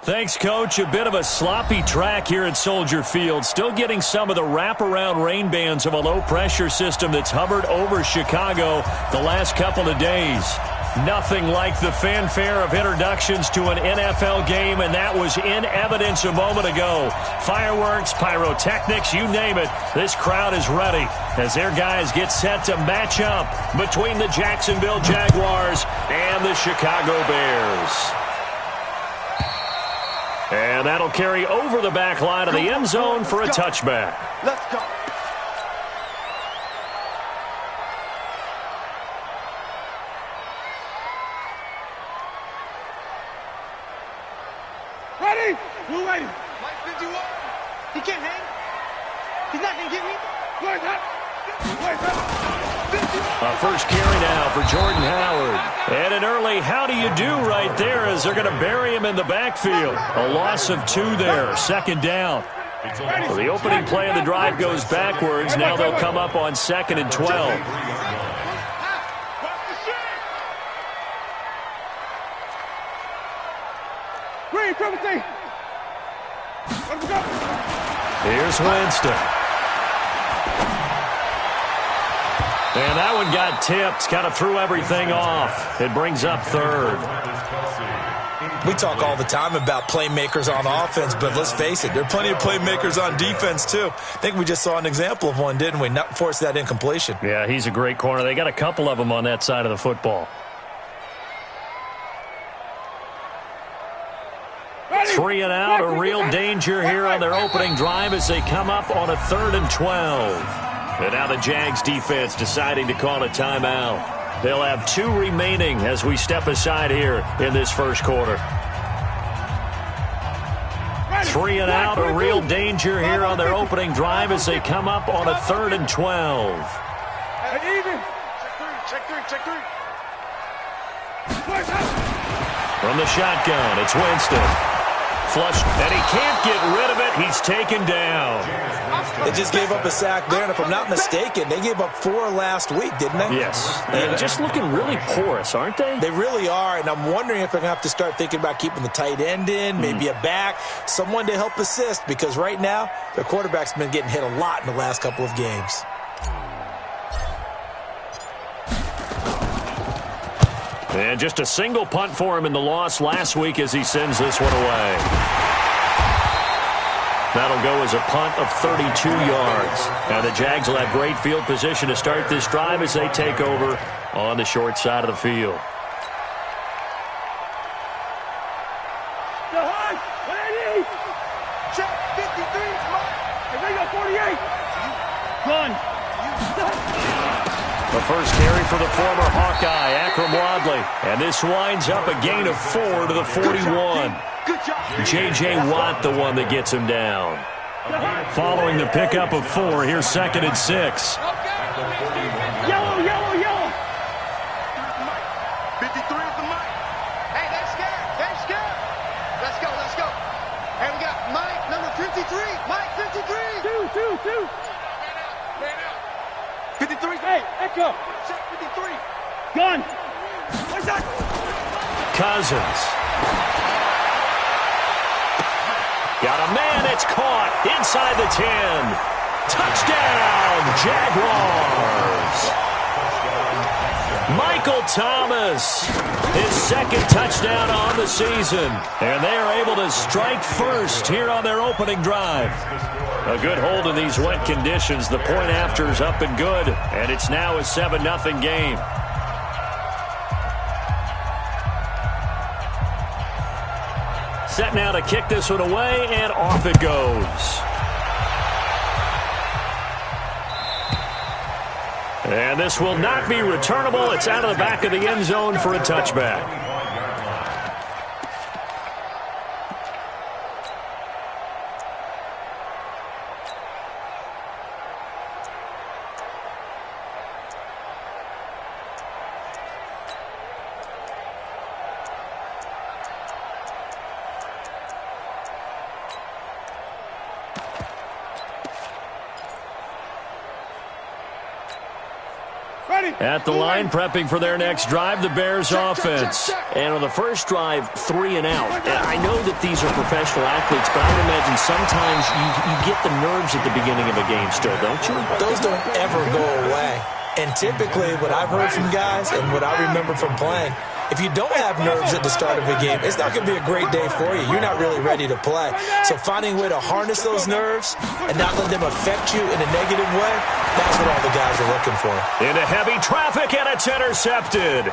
Thanks, Coach. A bit of a sloppy track here at Soldier Field. Still getting some of the wraparound rain bands of a low-pressure system that's hovered over Chicago the last couple of days. Nothing like the fanfare of introductions to an NFL game, and that was in evidence a moment ago. Fireworks, pyrotechnics, you name it. This crowd is ready as their guys get set to match up between the Jacksonville Jaguars and the Chicago Bears. And that'll carry over the back line of the end zone for a touchback. Let's go. Ready? We're ready. Mike 51. He can't hang. He's not going to get me. Where's that? Where's that? A first carry now for Jordan Howard. And an early how do you do right there as they're going to bury him in the backfield. A loss of 2 there, second down. So the opening play of the drive goes backwards. Now they'll come up on 2nd and 12. Here's Winston. And that one got tipped, kind of threw everything off. It brings up 3rd. We talk all the time about playmakers on offense, but let's face it, there are plenty of playmakers on defense too. I think we just saw an example of one, didn't we? Not force that incompletion. Yeah, he's a great corner. They got a couple of them on that side of the football. 3 and out, a real danger here on their opening drive as they come up on a 3rd and 12. And now the Jags defense deciding to call a timeout. They'll have 2 remaining as we step aside here in this first quarter. 3 and out, a real danger here on their opening drive as they come up on a 3rd and 12. Check 3. From the shotgun, it's Winston. Flushed, and he can't get rid of it. He's taken down. They just gave up a sack there, and if I'm not mistaken, they gave up 4 last week, didn't they? Yes. They're just looking really porous, aren't they? They really are, and I'm wondering if they're going to have to start thinking about keeping the tight end in, maybe a back, someone to help assist, because right now, their quarterback's been getting hit a lot in the last couple of games. And just a single punt for him in the loss last week as he sends this one away. That'll go as a punt of 32 yards. Now the Jags will have great field position to start this drive as they take over on the short side of the field. Check 53. And they got 48. Run. The first carry for the former Hawkeye, Akram Wadley. And this winds up a gain of 4 to the 41. J.J. Watt, the one that gets him down. Following the pickup of 4, here's 2nd and 6. Yellow. 53 is the mic. Hey, they're scared. Let's go. Hey, we got Mike, number 53. Mike, 53. Two. Man out. 53. Hey, echo. Check 53. Gun. What's that? Cousins. Got a man, it's caught inside the 10. Touchdown, Jaguars. Michael Thomas, his 2nd touchdown on the season. And they are able to strike first here on their opening drive. A good hold in these wet conditions. The point after is up and good, and it's now a 7-0 game. Set now to kick this one away, and off it goes. And this will not be returnable. It's out of the back of the end zone for a touchback. Ready? At the line, prepping for their next drive, the Bears offense. And on the first drive, 3 and out. I know that these are professional athletes, but I would imagine sometimes you get the nerves at the beginning of a game still, don't you? Those don't ever go away. And typically, what I've heard from guys and what I remember from playing, if you don't have nerves at the start of a game, it's not going to be a great day for you. You're not really ready to play. So finding a way to harness those nerves and not let them affect you in a negative way, that's what all the guys are looking for. Into heavy traffic, and it's intercepted.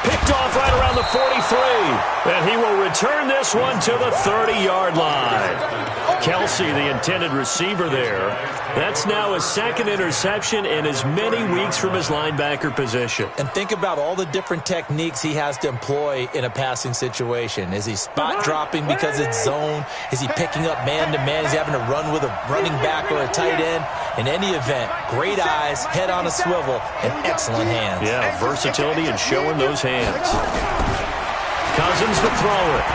Picked off right around the 43. And he will return this one to the 30-yard line. Kelsey, the intended receiver there. That's now his second interception in as many weeks from his linebacker position. And think about all the different techniques he has to employ in a passing situation. Is he spot dropping because it's zone? Is he picking up man-to-man? Is he having to run with a running back or a tight end? In any event, great eyes, head on a swivel, and excellent hands. Yeah, versatility and showing those hands. Cousins to throw it.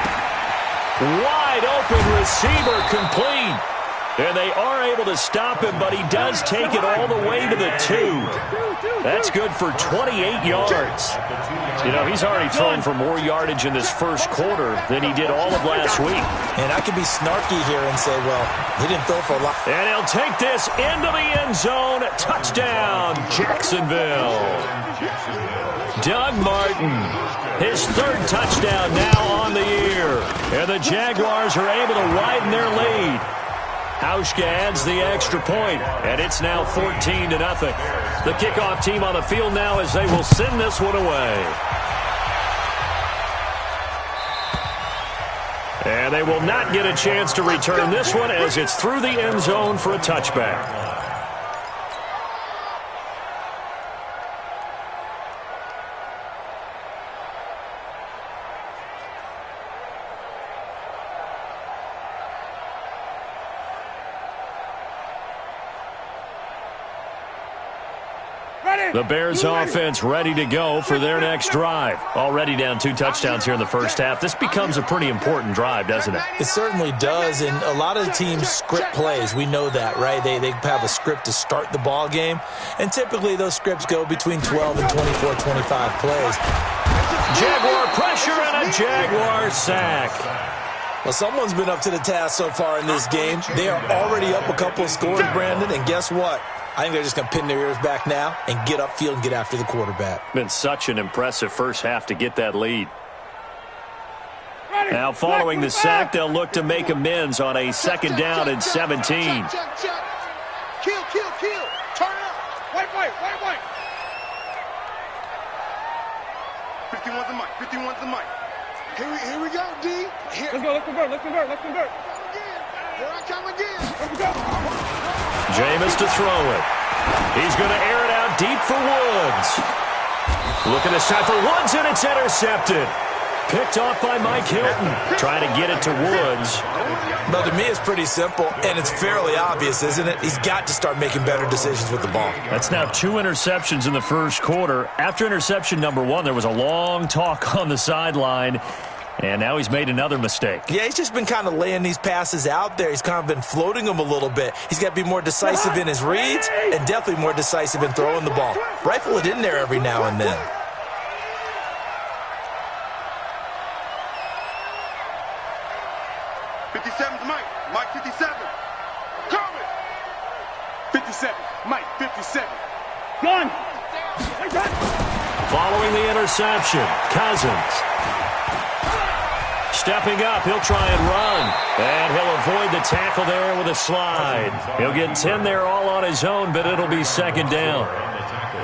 Wide open receiver, complete. And they are able to stop him, but he does take it all the way to the 2. That's good for 28 yards. You know, he's already thrown for more yardage in this first quarter than he did all of last week. And I could be snarky here and say, well, he didn't throw for a lot. And he'll take this into the end zone. Touchdown, Jacksonville. Doug Martin, his third touchdown now on the year. And the Jaguars are able to widen their lead. Hauschka adds the extra point, and it's now 14-0. The kickoff team on the field now as they will send this one away. And they will not get a chance to return this one as it's through the end zone for a touchback. The Bears offense ready to go for their next drive. Already down 2 touchdowns here in the first half. This becomes a pretty important drive, doesn't it? It certainly does, and a lot of the teams script plays. We know that, right? They have a script to start the ball game, and typically those scripts go between 12 and 24, 25 plays. Jaguar pressure and a Jaguar sack. Well, someone's been up to the task so far in this game. They are already up a couple of scores, Brandon, and guess what? I think they're just going to pin their ears back now and get upfield and get after the quarterback. Been such an impressive first half to get that lead. Now following the sack, they'll look to make amends on a second down and 17. Kill. Turn it up. White. 51's the mic. Here we go, D. Let's convert. Here I come again. Let's go. Jameis to throw it. He's going to air it out deep for Woods. Looking this time for Woods, and it's intercepted. Picked off by Mike Hilton. Trying to get it to Woods. Well, to me, it's pretty simple, and it's fairly obvious, isn't it? He's got to start making better decisions with the ball. That's now 2 interceptions in the first quarter. After interception number 1, there was a long talk on the sideline. And now he's made another mistake. Yeah, he's just been kind of laying these passes out there. He's kind of been floating them a little bit. He's got to be more decisive in his reads and definitely more decisive in throwing the ball. Rifle it in there every now and then. Mike 57. Coming. 57. Mike 57. Gun. Following the interception, Cousins. Stepping up, he'll try and run. And he'll avoid the tackle there with a slide. He'll get 10 there all on his own, but it'll be second down.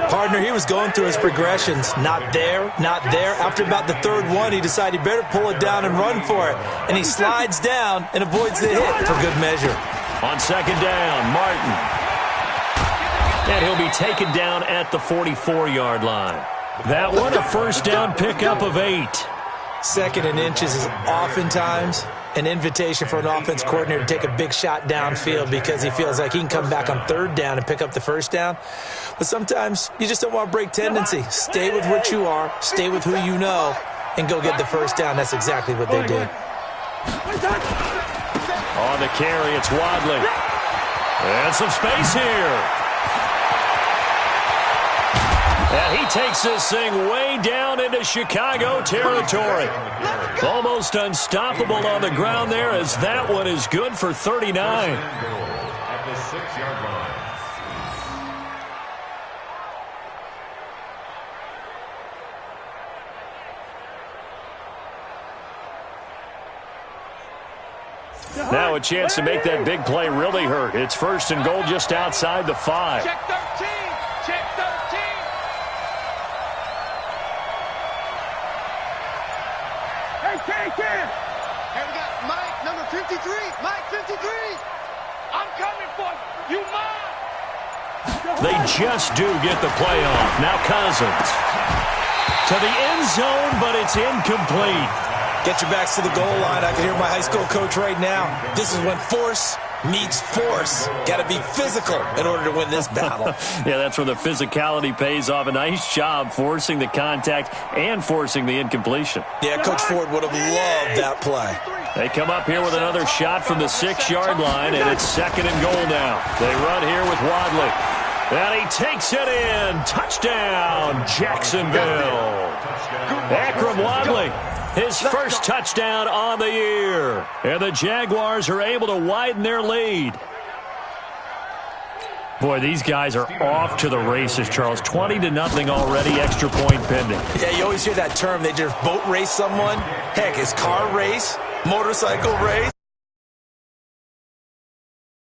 Partner, he was going through his progressions. Not there, not there. After about the third one, he decided he better pull it down and run for it. And he slides down and avoids the hit for good measure. On second down, Martin. And he'll be taken down at the 44-yard line. That one, a first down pickup of 8. Second and inches is oftentimes an invitation for an offense coordinator to take a big shot downfield because he feels like he can come back on third down and pick up the first down. But sometimes you just don't want to break tendency. Stay with what you are, stay with who you know, and go get the first down. That's exactly what they did. On the carry, it's Wadley. And some space here. And he takes this thing way down into Chicago territory. Almost unstoppable on the ground there, as that one is good for 39. At the 6-yard line. Now a chance to make that big play really hurt. It's 1st and goal just outside the 5. Check 13. Check 13. Hey, Ken. Hey, we got Mike, number 53. Mike, 53. I'm coming for you. You mine. They just do get the play off. Now Cousins to the end zone, but it's incomplete. Get your backs to the goal line. I can hear my high school coach right now. This is when force meets force. Got to be physical in order to win this battle. Yeah, that's where the physicality pays off. A nice job forcing the contact and forcing the incompletion. Yeah, Coach Ford would have loved that play. They come up here with another shot from the 6-yard line, and it's 2nd and goal now. They run here with Wadley. And he takes it in. Touchdown, Jacksonville. Akram Wadley. His first touchdown on the year. And the Jaguars are able to widen their lead. Boy, these guys are off to the races, Charles. 20-0 already, extra point pending. Yeah, you always hear that term. They just boat race someone. Heck, it's car race, motorcycle race.